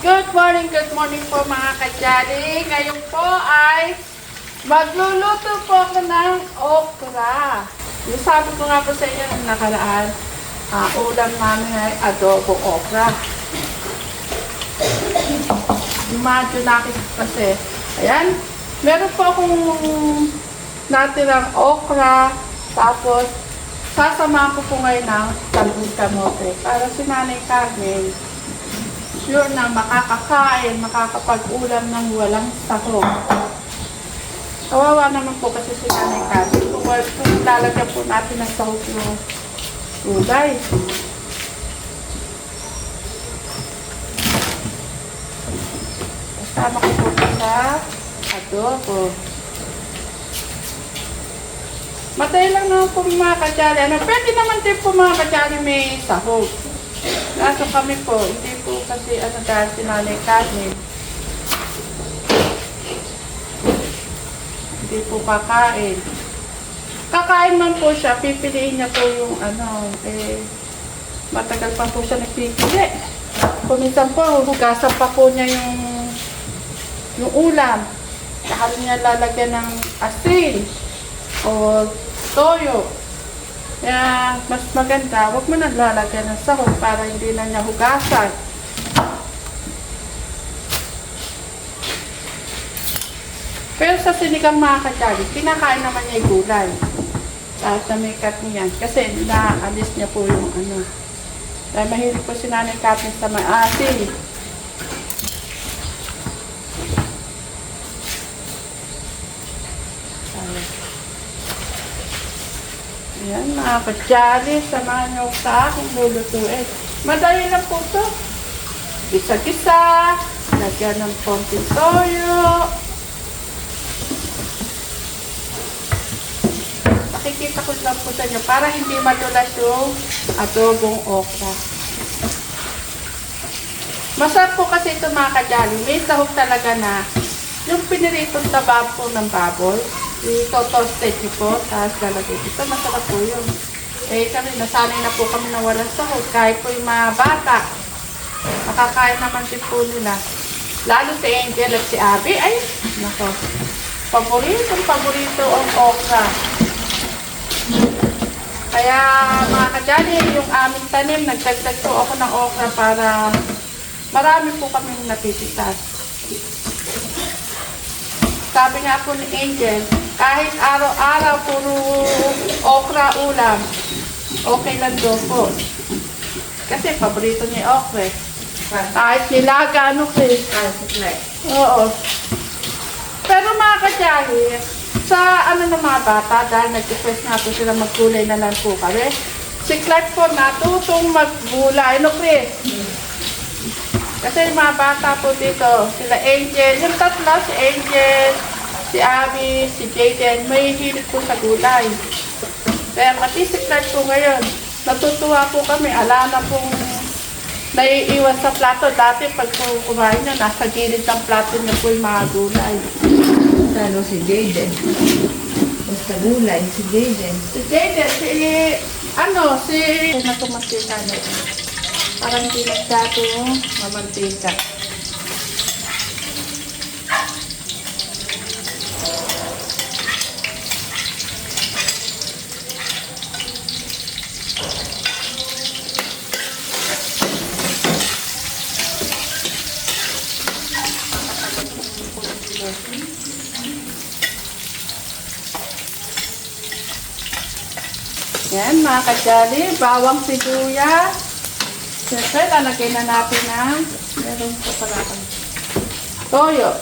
Good morning po mga kadyali. Ngayon po ay magluluto po ako ng okra. Yung sabi ko nga po sa inyo nung nakaraan, ulam namin ay adobo okra. Medyo nakikita kasi. Ayan, meron po akong natirang okra. Tapos, sasamahan ko po ngayon ng talbog kamote. Para si Nanay Carmen, sure na makakakain, makakapag-ulam ng walang sahog. Kawawa naman po kasi si Nanay Carmen. Kung lalagyan po natin ng sahog yung gulay. Kasama ko po sa adobo. Matay lang naman po mga kadyali. Pwede naman din po mga kadyali may sahog. Kaso kami po, hindi po kasi dahil si Nanay Carmen. Hindi po kakain. Kakain man po siya, pipiliin niya po yung matagal pa po siya nagpipili. Kuminsan po, hugasan pa po niya yung ulam. Saka niya lalagyan ng asin o toyo. Kaya mas maganda, huwag mo nang lalagyan ng sahog para hindi na niya hugasan. Pero sa sinigang mga kadyali, kinakain naman niya yung gulay. Tapos namikat niya. Kasi naalis niya po yung Dahil mahilig po si Nanay Carmen sa maasin. Ayan mga kadyali, samahan niyo sa aking lulutuin. Madali lang po ito. Gisa-gisa, lagyan ng konting toyo. Nakikita ko lang po sa inyo para hindi madulas yung adobong okra. Masarap po kasi ito mga kadyali. May sahog talaga na yung piniritong tabab po ng baboy. Ito-toasted nyo po, tapos lalagay dito. Masarap po yun. Kami, nasanay na po kami na walang sahog. Kahit po yung mga bata, makakain naman din po nila. Lalo si Angel at si Abby, ay, nako. Paborito ang okra. Kaya mga kadyali, yung aming tanim, nagdagdag po ako ng okra para marami po kami napipitas. Sabi nga po ni Angel, kahit araw-araw puro okra ulam, okay lang doon po. Kasi paborito niya yung okra. Kahit nilaga, Oo. Pero mga kadyali, sa ng mga bata, dahil nag-request nga po sila magkulay na lang po kami, si Clark po natutong maggulay. Chris? Kasi yung mga bata po dito, sila Angel, yung tatlo, si Angel, si Abby, si Jaden, may hilig po sa gulay. Kaya pati si Clark po ngayon, natutuwa po kami, ala na pong naiiwan sa plato. Dati pag kumain niya, nasa gilid ng plato niya po yung mga gulay. Talo si Jaden. Basta gulay, si Jaden. Si Jaden, si natumantika niya. Parang hindi masyado mamantika. Yan mga kadyali, bawang sibuyas. Siyempre, lalagay na natin ng meron po pala akong toyo.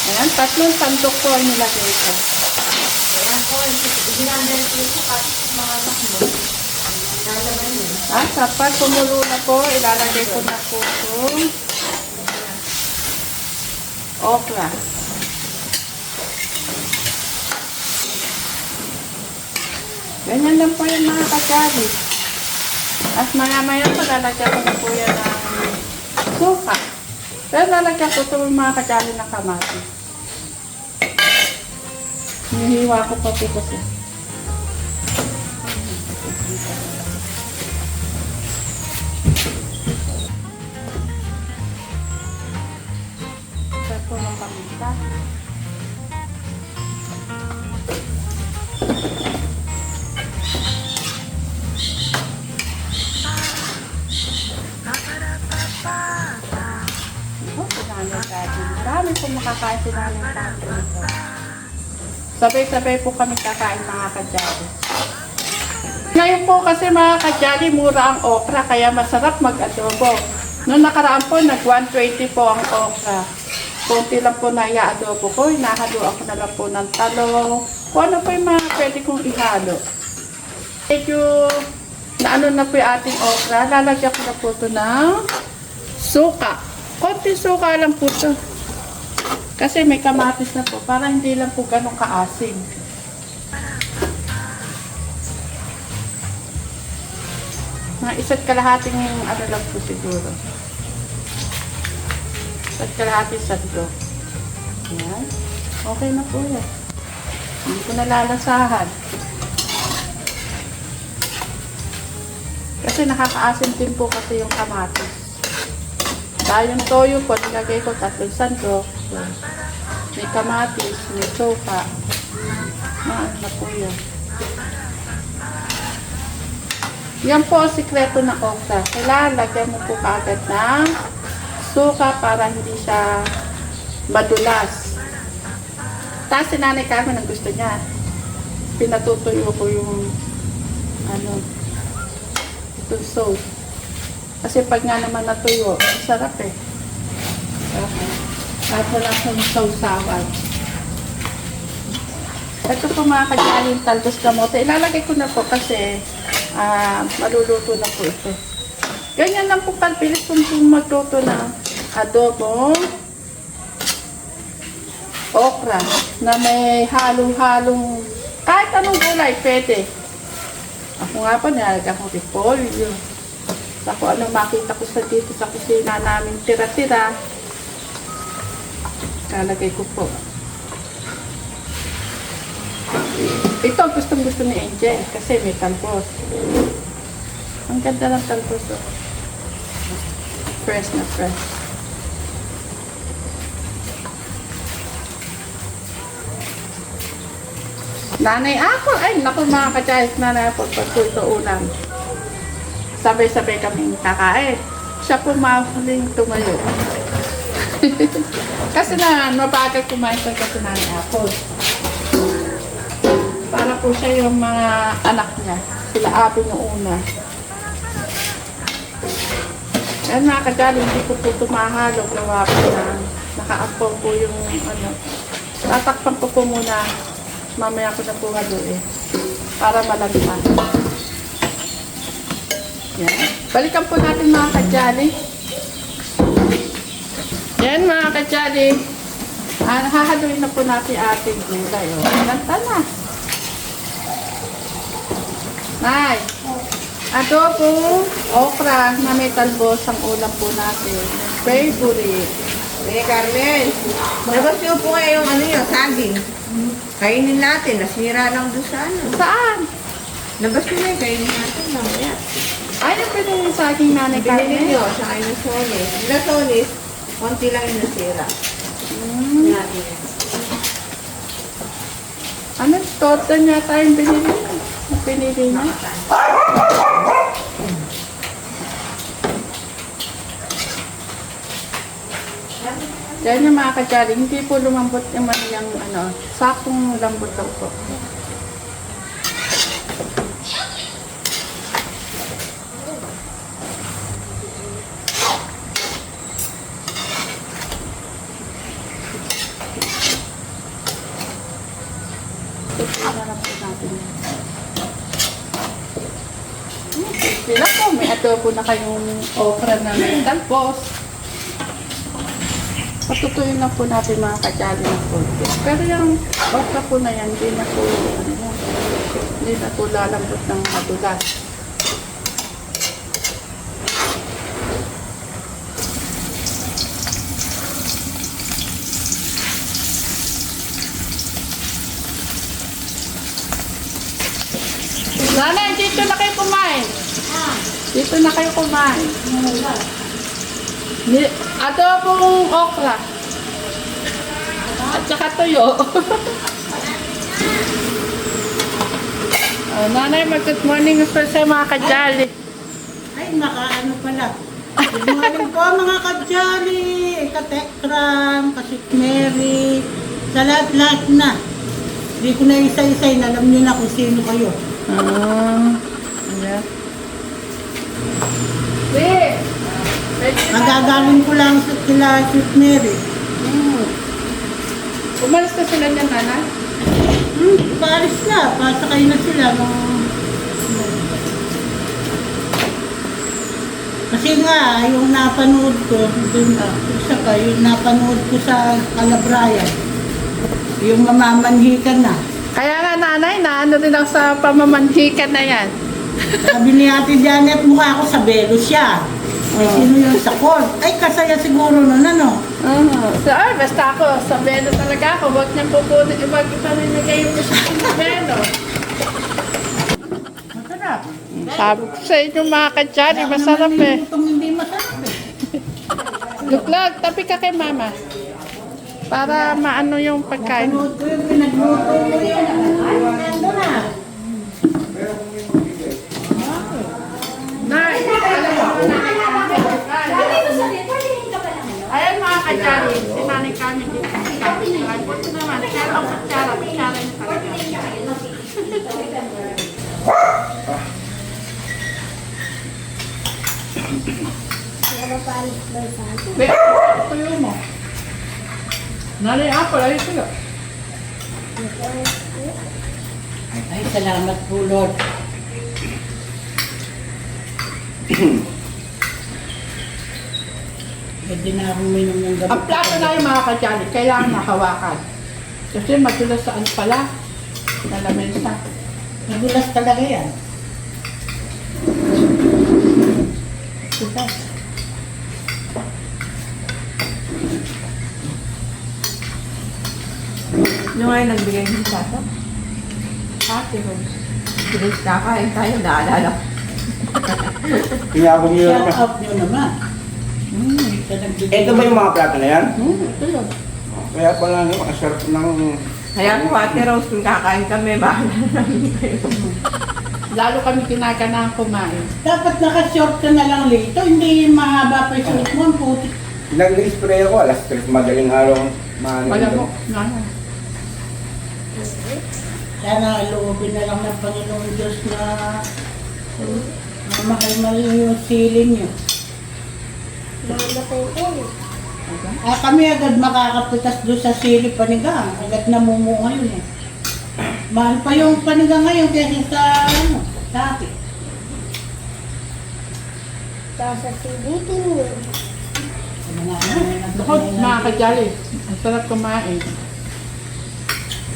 Ayan, 3 sandok po ang nilagay ko. Ayan po, ginandal ko sa mga takbo. Nalaman yun. Sapat, kumulo na po, ilalagay ko na po itong okra. Ganyan lang po yung mga kadyali. At maya-maya po, lalagyan ko na po yan ng suka. Pero lalagyan ko ito yung mga kadyali ng kamatis. Hinihiwa ko pa po kasi. makakain si Nanay Tati nito. Sabay-sabay po kami kakain mga kadyali. Ngayon po kasi mga kadyali, mura ang okra, kaya masarap mag-adobo. Noong nakaraan po, nag-120 po ang okra. Kunti lang po na i-adobo ko, hinahalo ako na lang po ng talong. Kung ano po yung mga pwede kong ihalo. Medyo na ano na po yung ating okra, lalagyan ko na po ito ng suka. Konti suka lang po ito. Kasi may kamatis na po, para hindi lang po ganun kaasim. Mga isa't kalahating ano lang po siguro. Isa't kalahating sadlo. Yan. Okay na po yan. Hindi ko nalalasahan. Kasi nakakaasim din po kasi yung kamatis. Dahil yung toyo po, nilagay ko 3 sandok. May kamatis, may sopa. Ano na po yan. Yan po ang sikreto ng okra. Kailangan lagyan mo po kaagad ng suka para hindi siya madulas. Tapos si Nanay Carmen ang gusto niya. Pinatutuyo ko yung ano, itong sauce. Kasi pag nga naman natuyo, sarap eh. Okay. Kahit wala siyang sausawan. Ito po mga kadyaling talbos kamote. Ilalagay ko na po kasi maluluto na po ito. Ganyan lang po pagbilis kung magluto ng adobong okra na may halong-halong kahit anong gulay pwede. Ako nga po nilalagyan ko repolyo. Ako ano makita ko sa dito sa kusina namin tira-tira. Kalagay ko po. Ito gustong-gusto ni Angel kasi may talbos. Ang ganda ng talbos. Oh. Fresh na fresh. Nanay ako, ay naku mga kadyayos, nanay ako pagkulto ulam. Sabay-sabay kaming kakain. Siya po mahuling tumayo. Kasi na mabagal kumain ko kasi nanay ako. Para po siya yung mga anak niya. Sila abi noong una. Yan mga kadyali, hindi ko po tumahalo. Gawa po na nakaapaw po yung ano. Tatakpan ko po muna. Mamaya ko na po haluin. Para malagyan. Yan. Balikan po natin mga kadyali. Yan mga kadyali. Hahaluin na po natin ating gulay. Ganta na. Nay, adobo, okra na may talbos ang ulam po natin. Favorite. Carmen, labas niyo po ngayon yung ano yun, saging. Kainin natin, nasira lang doon sa ano. Saan? Labas niyo na, kainin natin lang. Yan. Ay, na pwede yung sa aking nanay Binili Carmen. niyo, sa kayo na sonis. Na sonis, konti lang yung nasira. Natin. Ano, total niya tayong binili. Pinili niya. Yan yung mga kadyali, hindi po lumambot yung ano, sakong lambot lang po. Ito na lang po natin. Sila po, may adobo na kayong okra na may talbos. Patutuyin lang po natin mga kadyali ng konti. Pero yung okra po na yan, hindi na po, hindi na po lalambot ng madulas. Nanay, dito na kayo kumain. Dito na kayo kumain. Adobong okra. At saka tuyo. Nanay, good morning sa mga kadyali. Ay, nakaano pala. Good morning po mga kadyali, katekram, kasikmeri, sa lahat-lahat na. Hindi ko na isa-isay, alam niyo na kung sino kayo. Yeah. Wait! Magagaling ko lang sa kila Mary. Umalis na sila niyan, nanay? Paalis na, pasakay na sila. Kasi nga, yung napanood ko, yung napanood ko sa Calabrayan, yung mamamanhikan na. Kaya nga, nanay, naano din ako sa pamamanhikan na yan. Sabi ni Ate Janet, mukha ako sa Belo siya. Ay, sino yung sa court? Ay, kasaya siguro nun, ano? So, basta ako, sa Beno talaga ako. Huwag niyang pupunin, huwag ipaninigay mo siya sa Beno. Masarap. Sabi ko sa inyo mga kadyari, masarap eh. Itong hindi masarap eh. Luglag, tabi ka kay mama. Para maano yung pagkain. Napanood ko yung pinagluto mo yan. Ay, nando na. Nay, alam mo na. Ayan mga kadyari, sinanay kami dito. Ay, buti naman, kaya ang kadyara niya talaga. Wait, tuyo mo. Nanay apple, ayun sila. Ay, salamat po, Lord. Pwede na akong minom ng gabi. Ang plato na yung mga kadyari, kailangan nakawakan. Kasi matulas saan pala, na lamesa. Nagulas talaga yan. Diba? Yung ngayon nagbigay ng sato. Ate Rose. Bilis kakain tayo, naalala ko. Pinabog nyo Shout naman. out nyo naman. Sa nagbigay. Ito ba yung mga plato na yan? Ito yun. Kaya pala yung mga sarap ng... Kaya po Ate Rose, kung kakain kami, bahala na namin kayo. Lalo kami kinaganahan kumain. Dapat naka-short ka na lang lito. Hindi mahaba pa yung suot mo. Ang puti. Nag-spray ako, alas 3 madaling araw. Wala mo. Ano? Sana loobin na lang ng Panginoon Diyos na mahal-mahal yung siling nyo. Kami agad makakapitas doon sa sili panigang. Agad namumunga yun eh. Mahal pa yung panigang ngayon kaysa sa sa akin. Bukod mga kadyari, ang sarap kumain.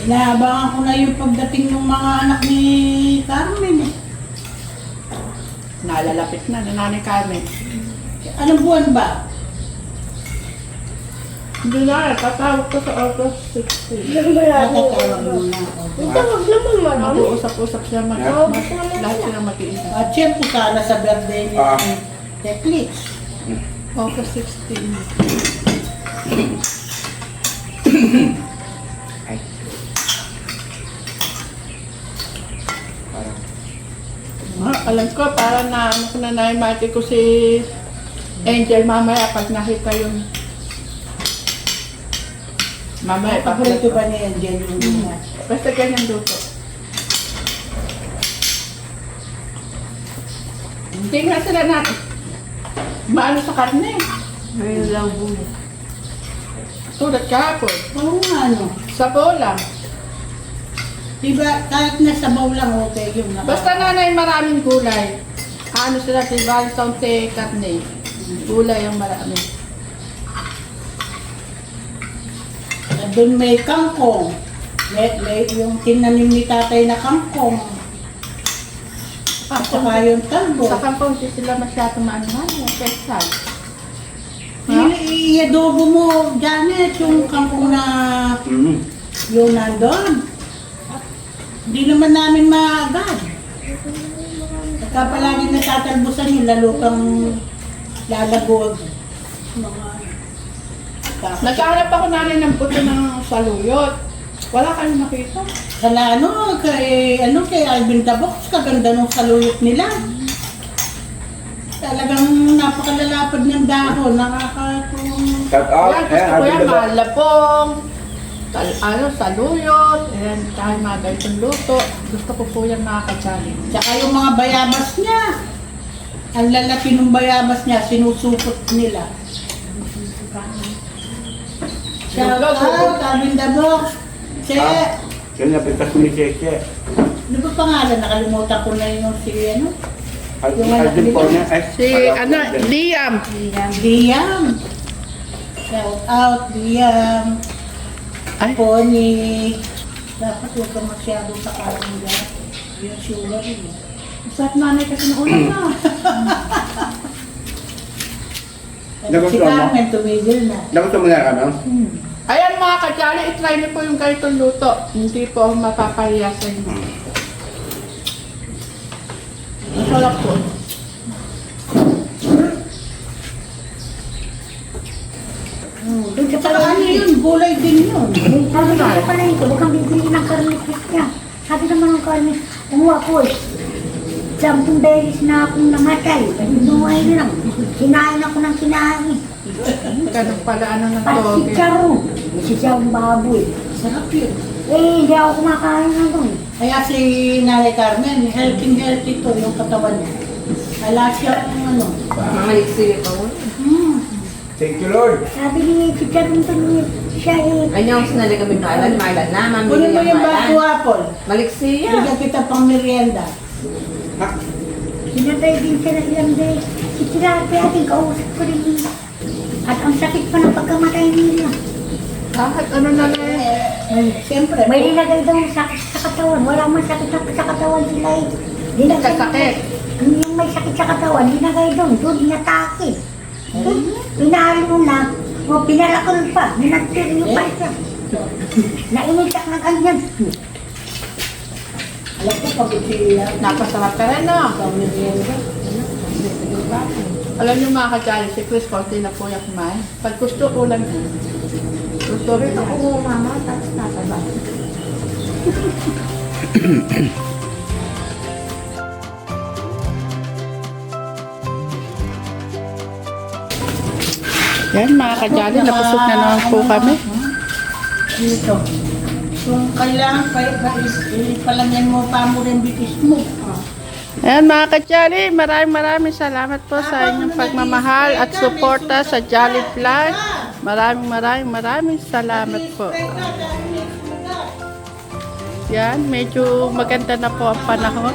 Inaabangan ko na yung pagdating ng mga anak ni Carmen eh. Nalalapit na, nanay Carmen. Anong buwan ba? Hindi na, tatawag ko sa August 16. Natatawag mo na ako. Mag-uusap-usap siya, lahat sila mag-iisip. At syempre sana sa birthday ni Ah. Teklitz. August 16. Ay. Parang... Alam ko, para na ano ko na naimati ko si Angel mamaya pag nakita yung mamaya Paborito ba ni Angel yung mga? basta ganyan luto. Hindi nga sila na maano sa karne. Ngayon lang bumi. Tulad kahapon. Oo nga ano. Sa bola. Diba kahit nasa sabaw lang okay yun. Basta nanay maraming gulay. Ano sila, diba, saunte karne. Gulay ang marami. Doon may kangkong. May yung tinanim ni tatay na kangkong. At saka yung talbo. Sa kangkong, hindi sila masyadong maano yung pesal. I-adobo mo, Janet, yung kangkong na yung nandun. Hindi naman namin maagad. Pagka palagi natatalbusan yung lalo kang lalagod. Nagkahanap ako namin ng puto ng saluyot. Wala kayong nakita. Sana kay Alvin the Box, kaganda ng saluyot nila. Talagang napakalalapad ng dahon. Nakakatulong. Shout out. Yan, Ayan, gusto ko yan, Alvin Daba. malapong, saluyot, ayan, kahit mga ganitong luto. Gusto ko po yan mga ka-challenge. Tsaka yung mga bayabas niya. Ang lalaki ng bayabas niya, sinusupot nila. Shout out, Alvin Daba. Che, Yun na pitas ni Cheche. ano ba pangalan? Nakalimutan ko na yung si ano? Yung anak Alvin po nila. niya. Ay, Si, pala ano, po din. Liam. Liam. Shout out, Liam. Ay, Pony. Dapat huwag ka masyado sa kalang dyan. Yung sugar yun. saat nanay kasi na ulam na. Si Nagustuhan mo? Carmen tumigil na. Nagustuhan mo na ano? Ayan mga ka-challenge, itry niyo po yung ganitong luto. Hindi po mapapahiya sa inyo. Masarap po. Doon sa Saka ano yun, gulay din yun. Sabi ko sa panay ko, huwag kang bibili ng karne niya. Sabi naman ng karne, kumuha ko eh. 10 beses na akong namatay. Binuhay na lang. Kinain ako ng kinain. Ganun pala ano ng Pati toge. charo. Sisiyang baboy. Sarap yun. Eh, hindi ako kumakain na doon. Kaya si Nanay Carmen, healthy to yung katawan niya. Wala siya ano. Mga iksili pa mo. Thank you, Lord. Sabi ni si Charon doon siya eh. Ay, yung sinali kami kailan, mailan na, mamili Kunin mo yung bago apple. Maliksi yan. Bigyan kita pang merienda. Ha? Sinatay din siya na ilang beses. Si Tirapi ating kausap ko rin. At ang sakit pa ng pagkamatay nila. Kahit ano na lang. Siyempre, May nilagay daw sakit sa katawan. Wala man sakit sa katawan sila eh. Nilagay- Kasakit. Yung may sakit sa katawan, nilagay doon. Doon, inatake. Doon, pinari mo na. O, pinalakol pa. Ninagtiri pa siya. Nainitak na ganyan. alam ko pag siya Napasarap ka rin, no? pang merienda. Alam niyo mga ka-challenge, si Chris Conti na po yung kumain. Pag gusto ulam niya. Gusto rin Ako ako. mo, mama, tapos nataba. Yan mga ka-challenge, napusok na naman po kami. Dito. Kung kailangan palamyan mo pa mo rin bitis mo. Ayan mga ka-challenge, maraming salamat po sa inyong pagmamahal at suporta sa Jolly Vlog. Maraming salamat po. Yan, medyo maganda na po ang panahon.